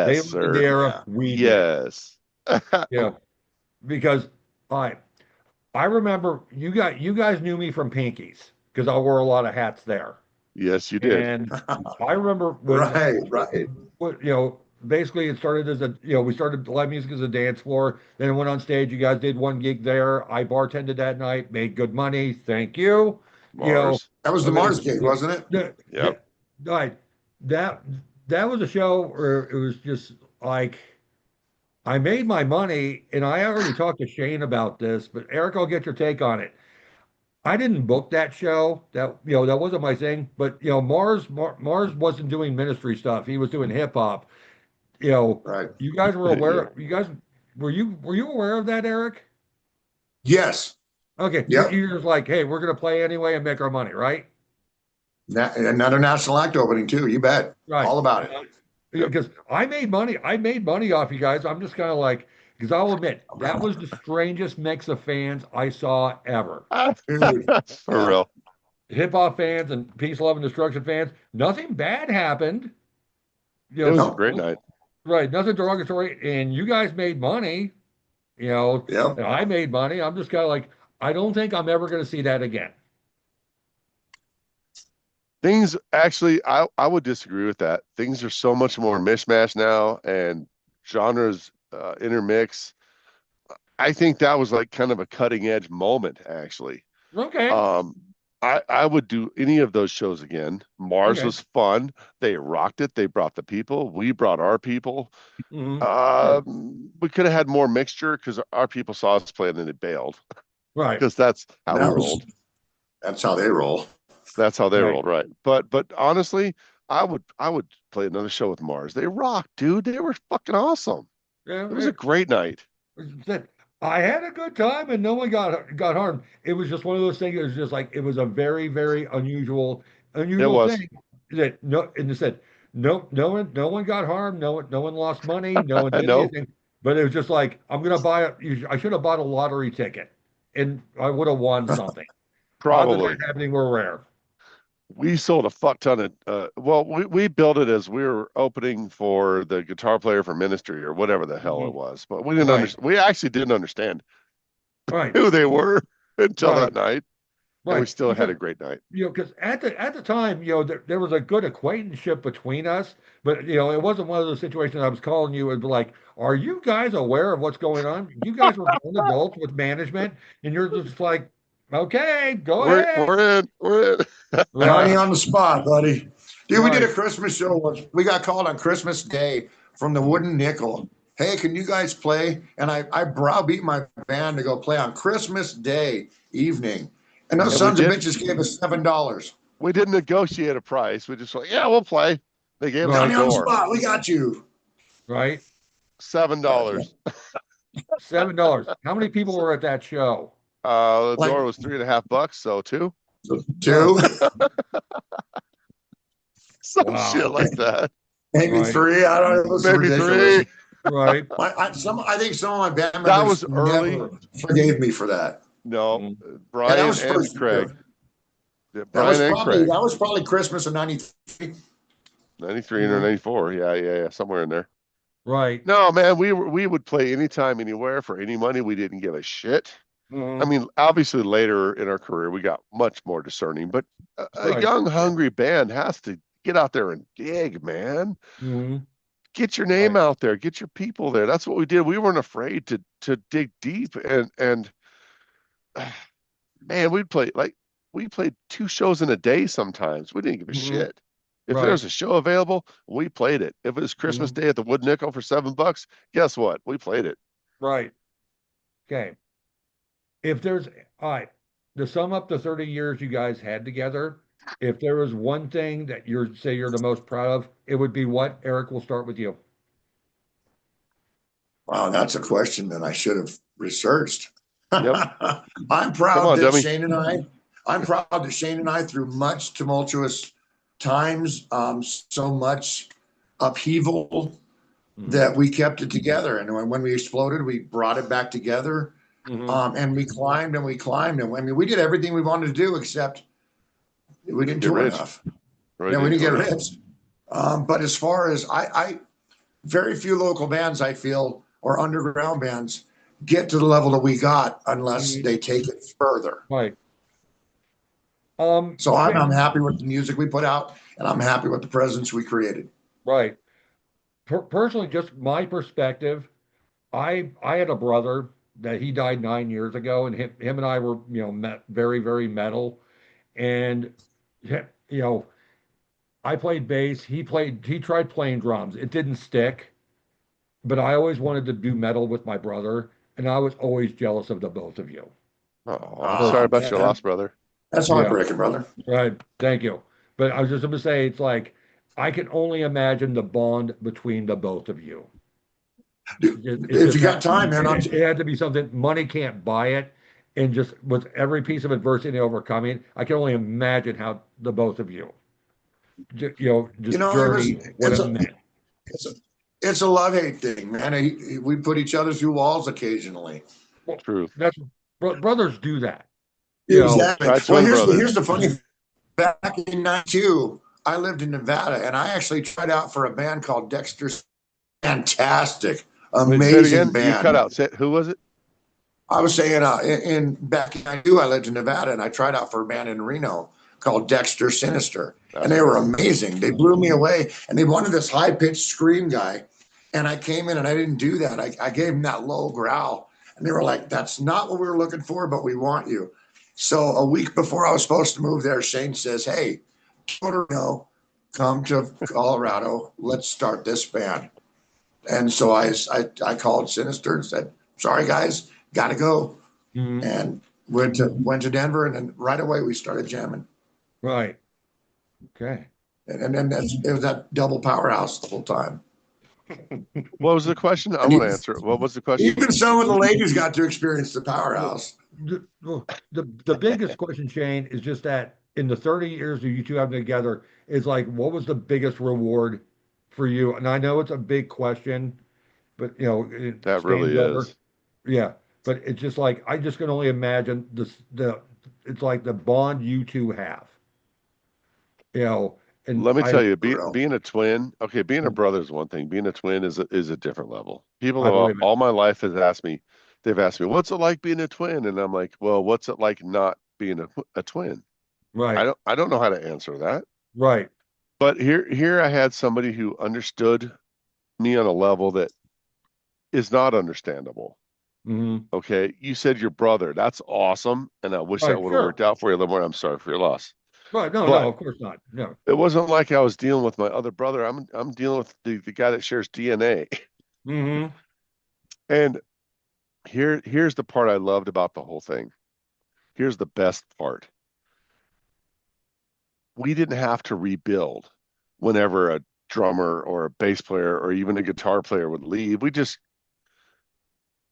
They lived sir. in the era we did. Yes. Yeah. Because I remember you guys knew me from Pinkies because I wore a lot of hats there. Yes, you did. And I remember when Right. basically it started as we started live music as a dance floor. Then it went on stage. You guys did one gig there. I bartended that night, made good money. Thank you. Mars. That was the Mars gig, wasn't it? Yep. Right. that that was a show where it was just like I made my money, and I already talked to Shane about this, but Eric, I'll get your take on it. I didn't book that show. That wasn't my thing. But Mars wasn't doing ministry stuff. He was doing hip hop. You know, Right. you guys were Yeah. aware. You guys were you aware of that, Eric? Yes. Okay, Yep. you're just like, hey, we're gonna play anyway and make our money, right? Another national act opening too. You bet. Right. All about it. Yep. Because I made money. I made money off you guys. I'm just kind of like, because I'll admit that was the strangest mix of fans I saw ever. Dude. For Yeah. real. Hip hop fans and peace, love, and destruction fans. Nothing bad happened. It was a No. great night. Right? Nothing derogatory. And you guys made money. Yep. And I made money. I'm just kind of like, I don't think I'm ever going to see that again. Things actually, I would disagree with that. Things are so much more mishmash now, and genres intermix. I think that was like kind of a cutting edge moment, actually. Okay. Um, I would do any of those shows again. Mars Okay. was fun. They rocked it. They brought the people. We brought our people. Sure. We could have had more mixture because our people saw us play and then they bailed Right. because that's how we That was rolled. that's how they roll. That's how they Right. rolled, right? But honestly, I would play another show with Mars. They rocked, dude. They were fucking awesome. Yeah. It was a great night. That I had a good time and no one got harmed. It was just one of those things. It was just like it was a very, very It unusual was thing that no, and it said no one got harmed. No one lost money. No one did no, anything. But it was just like I'm gonna buy I should have bought a lottery ticket, and I would have won something. Odds of that probably. happening were rare. We sold a fuck ton of well, we built it as we were opening for the guitar player for ministry or whatever the hell it Mhm. was. But we didn't Right, understand. We actually didn't understand right, who they were until right, that night, and we right. still had Because a great night. because at the time, there was a good acquaintanceship between us, but it wasn't one of those situations I was calling you and be like, "Are you guys aware of what's going on? You guys were grown adults with management, and you're just like, okay, go We're ahead." we're in. We're in. Johnny Right, on the spot, buddy. Dude, we did a right. Christmas show once. We got called on Christmas Day from the Wooden Nickel. Hey, can you guys play? And I browbeat my band to go play on Christmas Day evening. And those And we sons of did bitches gave us $7. we didn't negotiate a price. We just like, yeah, we'll play. They gave us the Johnny Right, on the door. spot. We got you. right. $7. $7. How many people were at that show? The Like door was $3.50, so two. Oh, two, Some shit wow. like that. maybe Right, three. I don't know. It was Maybe ridiculous. three. right. I think some of my band That was members early. never forgave me for that. No, Mhm. And that Brian was and first Craig. year. Yeah, That Brian was and probably Craig. that was probably Christmas of '93. 93 or Mhm. 94. Yeah, somewhere in there. Right. No, man, we would play anytime, anywhere for any money. We didn't give a shit. I Mhm. mean, obviously later in our career, we got much more discerning, but a Right. young, hungry band has to get out there and gig, man. Mhm. Get your name Right. out there, get your people there. That's what we did. We weren't afraid to dig deep and man, we played two shows in a day sometimes. We didn't give a Mhm. shit. If there Right. was a show available, we played it. If it was Christmas Mhm. Day at the Wood Nickel for $7, guess what? We played it. Right. Okay. If there's all right, to sum up the 30 years you guys had together, if there was one thing that you're the most proud of, it would be what? Eric, we'll start with you. Wow, that's a question that I should have researched. Yep. I'm Come proud on, that dummy. Shane and I, I'm proud that Shane and I, through much tumultuous times, so much upheaval, Mhm. that we kept it together. And when we exploded, we brought it back together. Mhm. And we climbed and we climbed. And I mean, we did everything we wanted to do, except we didn't Get tour rich. enough. Really Yeah, we didn't didn't tour get enough. rich. But as far as very few local bands I feel or underground bands get to the level that we got unless Mhm. they take it further. Right. So I'm Shane, happy with the music we put out, and I'm happy with the presence we created. right. Personally, just my perspective, I had a brother that he died 9 years ago, and him and I were, met very, very metal. And you know, I played bass. He tried playing drums. It didn't stick, but I always wanted to do metal with my brother, and I was always jealous of the both of you. Oh, I'm sorry about your loss, brother. That's heartbreaking, brother. Right. Thank you. But I was just going to say, it's like, I can only imagine the bond between the both of you. If you got time, man, it had to be something money can't buy it. And just with every piece of adversity overcoming, I can only imagine how the both of you, just journey what it meant. It's a love-hate thing, man. We put each other through walls occasionally. Well, True. that's brothers do that. Exactly. Well, brothers. here's the funny thing. Back in '92, I lived in Nevada, and I actually tried out for a band called Dexter. Fantastic, amazing band. You cut out. Who was it? I was saying, back in '92, I lived in Nevada, and I tried out for a band in Reno called Dexter Sinister, and they were amazing. They blew me away, and they wanted this high-pitched scream guy, and I came in and I didn't do that. I gave them that low growl, and they were like, "That's not what we were looking for, but we want you." So a week before I was supposed to move there, Shane says, "Hey, Reno, come to Colorado. Let's start this band." And so I called Sinister and said, "Sorry, guys, got to go." Mm-hmm. And went to Denver, and then right away we started jamming. Right. Okay. And then it was that double powerhouse the whole time. What was the question? I want to answer it. What was the question? Even some of the ladies got to experience the powerhouse. The biggest question, Shane, is just that in the 30 years of you two having together, is like, what was the biggest reward for you? And I know it's a big question, but that really is. Yeah, but it's just like, I just can only imagine it's like the bond you two have. And let me tell you, being a twin, okay, being a brother is one thing. Being a twin is a different level. People all my life they've asked me, what's it like being a twin? And I'm like, well, what's it like not being a twin? Right. I don't know how to answer that. Right. But here I had somebody who understood me on a level that is not understandable. Mm-hmm. Okay, you said your brother. That's awesome, and I wish that would have worked out for you a little more. I'm sorry for your loss. Right? No, of course not. No, it wasn't like I was dealing with my other brother. I'm dealing with the guy that shares DNA. Mm-hmm. And here's the part I loved about the whole thing. Here's the best part. We didn't have to rebuild whenever a drummer or a bass player or even a guitar player would leave. We just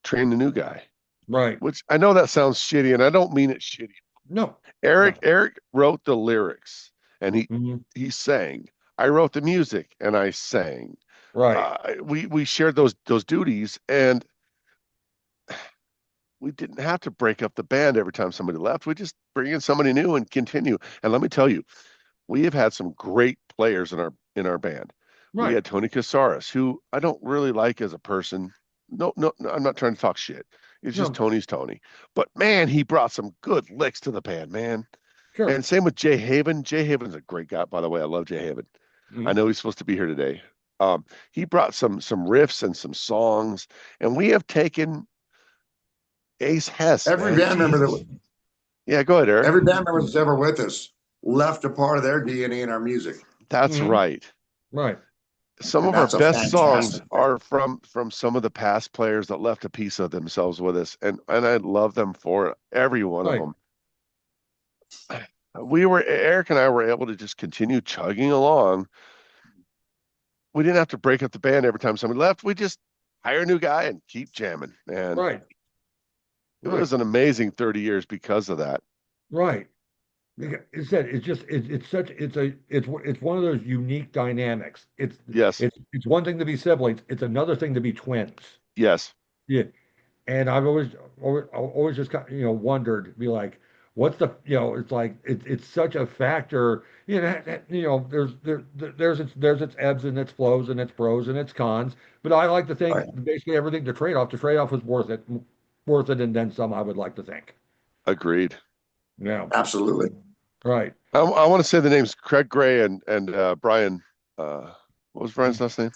trained a new guy. Right. Which I know that sounds shitty, and I don't mean it shitty. No. Eric wrote the lyrics, and he sang. I wrote the music, and I sang. Right. We shared those duties, and we didn't have to break up the band every time somebody left. We just bring in somebody new and continue. And let me tell you, we have had some great players in our band. Right. We had Tony Casares, who I don't really like as a person. No, I'm not trying to talk shit. It's just Tony's Tony. But man, he brought some good licks to the band, man. Sure. And same with Jay Haven. Jay Haven's a great guy, by the way. I love Jay Haven. Mm-hmm. I know he's supposed to be here today. He brought some riffs and some songs, and we have taken Ace Hess. Every band member yeah, go ahead, Eric. Every band member that's ever with us left a part of their DNA in our music. That's right. Right. Some of our best songs are from some of the past players that left a piece of themselves with us, and I love them for every one of them. Eric and I were able to just continue chugging along. We didn't have to break up the band every time somebody left. We just hire a new guy and keep jamming. And it was an amazing 30 years because of that. Right. It's one of those unique dynamics. It's one thing to be siblings. It's another thing to be twins. Yes. Yeah. And I've always just wondered, be like, what's the it's like it's such a factor. There's its ebbs and its flows and its pros and its cons. But I like to think basically everything the trade off was worth it, and then some. I would like to think. Agreed. Yeah. Absolutely. Right. I want to say the names Craig Gray and Brian. What was Brian's last name?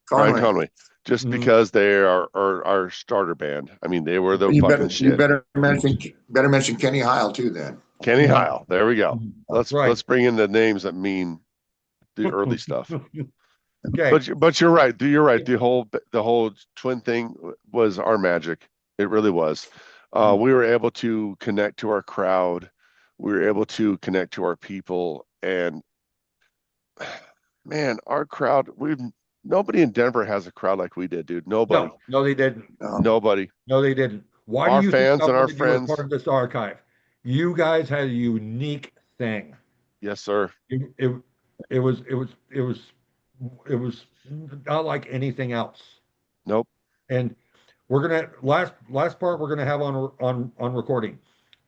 Brian Conway. Just because they are our starter band. I mean, they were the fucking shit. You better mention Kenny Heil too. Then Kenny Heil. There we go. Let's bring in the names that mean the early stuff. Okay. But you're right. You're right. The whole twin thing was our magic. It really was. We were able to connect to our crowd. We were able to connect to our people, and man, our crowd. Nobody in Denver has a crowd like we did, dude. Nobody. No, they didn't. Nobody. No, they didn't. Why do Our you think fans I and our wanted you as friends. part of this archive? You guys had a unique thing. Yes, sir. It was not like anything else. Nope. And we're gonna last part we're gonna have on recording.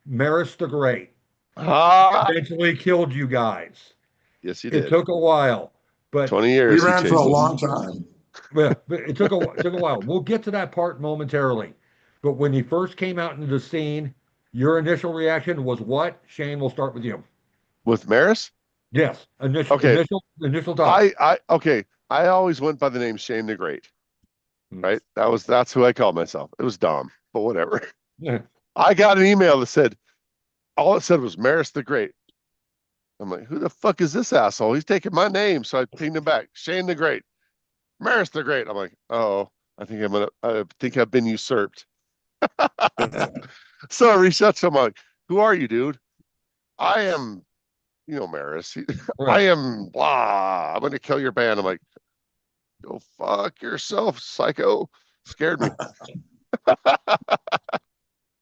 Maris the Great eventually killed you guys. Yes, he It did. took a while, but 20 We years. ran for a long time. but it took a while. We'll get to that part momentarily. But when he first came out into the scene, your initial reaction was what? Shane, we'll start with you. With Maris? Yes, Okay. initial thought. Okay. I always went by the name Shane the Great. Right? That's who I called myself. It was dumb, but whatever. Yeah. I got an email that said all it said was Maris the Great. I'm like, who the fuck is this asshole? He's taking my name. So I pinged him back. Shane the Great. Maris the Great. I'm like, oh, I think I've been usurped. So I reached out to him. I'm like, who are you, dude? I am, Maris. I am blah. I'm gonna kill your band. I'm like, go fuck yourself, psycho. Scared me.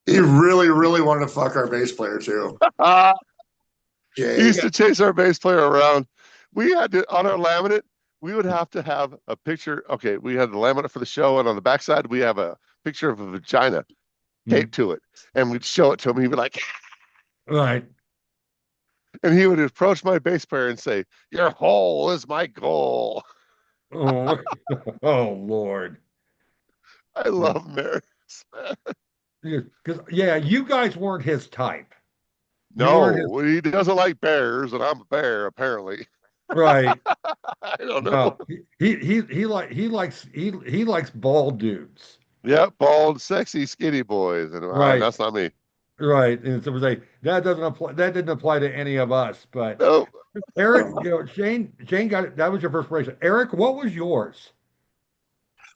He really, really wanted to fuck our bass player too. He used to chase our bass player around. We had to, on our laminate, we would have to have a picture. Okay, we had the laminate for the show, and on the backside, we have a picture of a vagina taped to it. And we'd show it to him. He'd be like, Right. And he would approach my bass player and say, your hole is my goal. Oh, oh Lord. I love Maris. Because you guys weren't his type. No, he doesn't like bears, and I'm a bear, apparently. Right. I don't know. He likes bald dudes. Yeah, bald, sexy, skinny boys, and Right. That's not me. Right. And so that doesn't apply. That didn't apply to any of us. But No. Eric, Shane got it. That was your first impression. Eric, what was yours?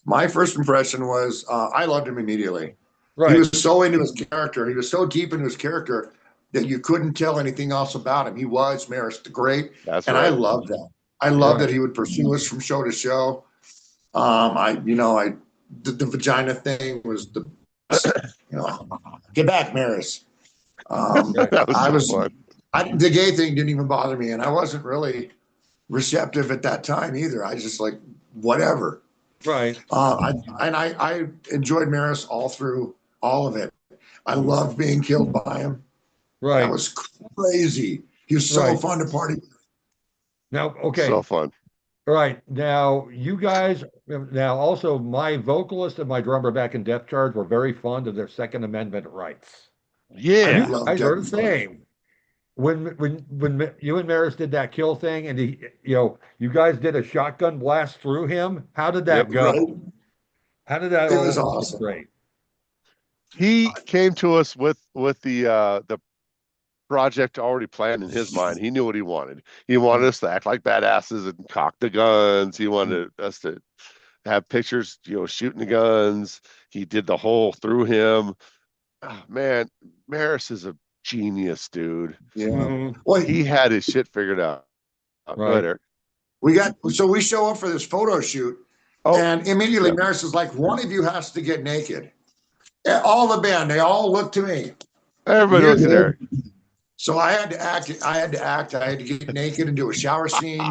My first impression was I loved him immediately. Right. He was so into his character. He was so deep into his character that you couldn't tell anything else about him. He was Maris the Great. That's and right. I loved that. I loved that he would pursue us from show to show. The vagina thing was the, get back, Maris. That was so fun. The gay thing didn't even bother me, and I wasn't really receptive at that time either. I just like whatever. Right. I enjoyed Maris all through all of it. I loved being killed by him. Right. That was crazy. He was so fun to party with. Now, okay. So fun. Right. Now, you guys, also my vocalist and my drummer back in Depth Charge were very fond of their Second Amendment rights. Yeah. You guys are the same. When you and Maris did that kill thing and you guys did a shotgun blast through him, how did that go? Right? How did that It was awesome. Great. He came to us with the project already planned in his mind. He knew what he wanted. He wanted us to act like badasses and cock the guns. He wanted us to have pictures, shooting the guns. He did the whole through him. Oh, man, Maris is a genius, dude. Yeah. Mm-hmm. Well, He had his shit figured out. Go ahead, Eric. we show up for this photo shoot, and immediately Maris is like, one of you has to get naked. And all the band, they all look to me. Everybody looks at Eric. So I had to act. I had to get naked and do a shower scene.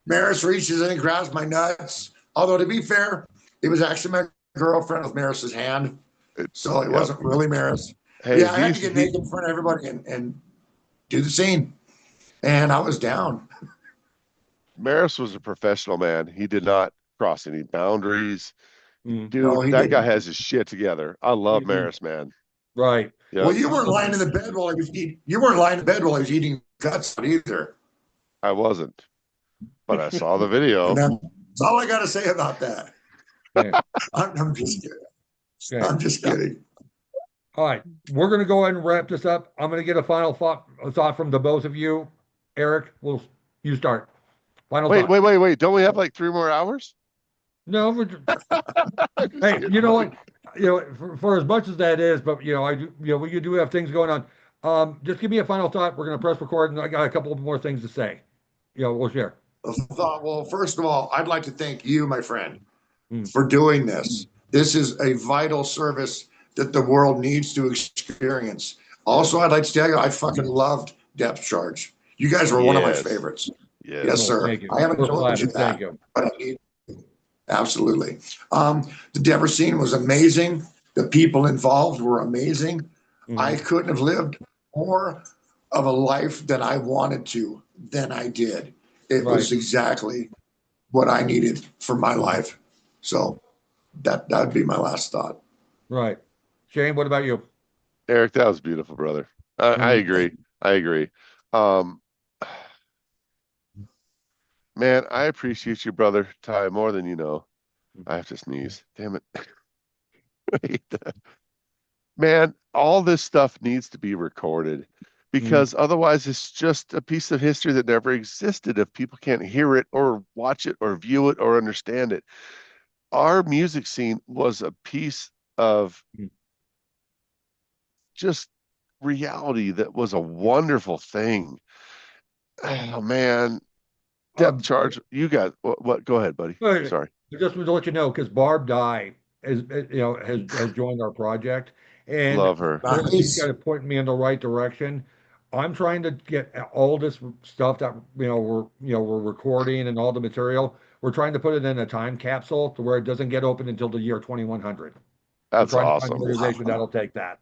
Maris reaches in and grabs my nuts. Although, to be fair, it was actually my girlfriend with Maris's hand. So it wasn't really Maris. Hey, I had to get naked in front of everybody and do the scene. And I was down. Maris was a professional, man. He did not cross any boundaries. Dude, that guy has his shit together. I love Maris, man. Right. Yep. Well, you weren't lying in the bed while he was eating. You weren't lying in bed while he was eating guts either. I wasn't, but I saw the video. That's all I got to say about that. Okay. I'm just kidding. Okay. I'm just kidding. All right, we're going to go ahead and wrap this up. I'm going to get a final thought from the both of you. Eric, you start. Final Wait, thought. wait. Don't we have like 3 more hours? No, Just hey, kidding, you know buddy. what? For as much as that is, but I do, we do have things going on. Just give me a final thought. We're gonna press record, and I got a couple more things to say. We'll share. Well, first of all, I'd like to thank you, my friend, Mm. for doing this. This is a vital service that the world needs to experience. Also, I'd like to tell you, I fucking loved Depth Charge. You guys were one of my Yes. favorites. Yes. Yes, Oh, sir. thank you. I haven't We're told you flattered. Thank that, you. but I need, absolutely. The Denver scene was amazing. The people involved were amazing. I couldn't have lived more of a life that I wanted to than I did. It was Right. exactly what I needed for my life. So that'd be my last thought. Right. Shane, what about you? Eric, that was beautiful, brother. I agree. I agree. Um, man, I appreciate you, brother Ty, more than you know. I have to sneeze. Damn it. Wait. Man, all this stuff needs to be recorded because otherwise it's just a piece of history that never existed if people can't hear it or watch it or view it or understand it. Our music scene was a piece of just reality that was a wonderful thing. Oh man, Depth Charge. You got what? Go ahead, buddy. I Sorry. just wanted to let you know because Barb Dye has joined our project, and Love her. she's Nice. kind of pointing me in the right direction. I'm trying to get all this stuff that we're recording and all the material. We're trying to put it in a time capsule to where it doesn't get open until the year 2100. We're That's trying to find an awesome. organization that'll take that.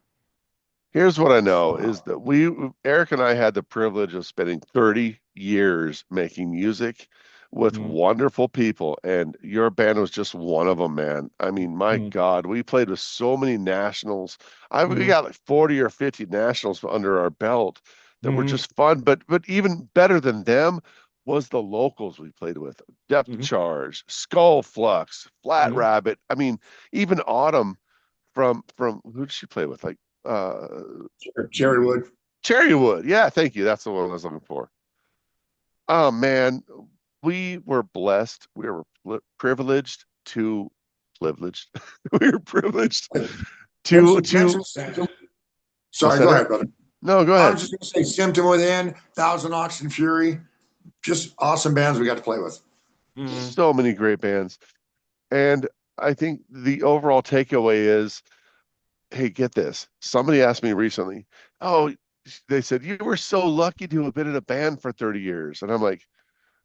Here's what I know is that Eric and I had the privilege of spending 30 years making music with Mm, wonderful people, and your band was just one of them, man. I mean, my mm, God, we played with so many nationals. We mm, got like 40 or 50 nationals under our belt that were mm, just fun, but even better than them was the locals we played with. Depth mm, Charge, Skull Flux, Flat mm. Rabbit. I mean, even Autumn from who did she play with? Like uh Cherrywood. Cherrywood. Yeah, thank you. That's the one I was looking for. Oh man, we were blessed. We were privileged to privileged. We were privileged to what's Sorry, that, go Eric? ahead, brother. No, go I ahead. was just going to say Symptom Within, Thousand Oxen Fury, just awesome bands we got to play with. So many great bands. And I think the overall takeaway is, hey, get this. Somebody asked me recently, oh, they said, you were so lucky to have been in a band for 30 years. And I'm like,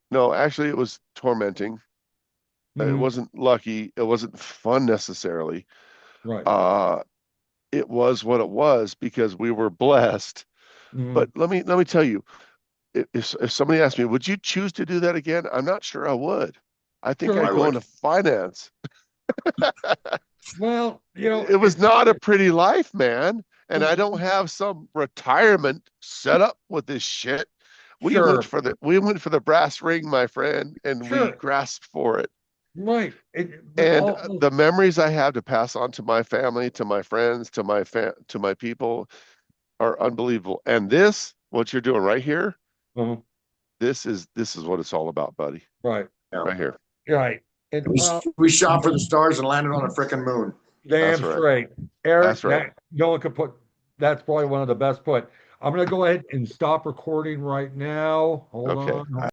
no, actually, it was tormenting. It Mm. wasn't lucky. It wasn't fun necessarily. Right. Uh, it was what it was because we were blessed. But Mm. let me tell you, if somebody asked me, would you choose to do that again? I'm not sure I would. I think Sure, I'd I go would. into finance. well, It was not a pretty life, man. And I well, don't have some retirement set up with this shit. sure, We went for the brass ring, my friend, and we sure, grasped for it. right. But And all, the memories I have to pass on to my family, to my friends, to my people are unbelievable. And this, what you're doing right here, uh, this is what it's all about, buddy. right, Yeah. Right here. right. And We shot for the stars and landed on a freaking moon. That's damn right. straight, Eric. That's right. That no one could put. That's probably one of the best put. I'm gonna go ahead and stop recording right now. Hold Okay. on.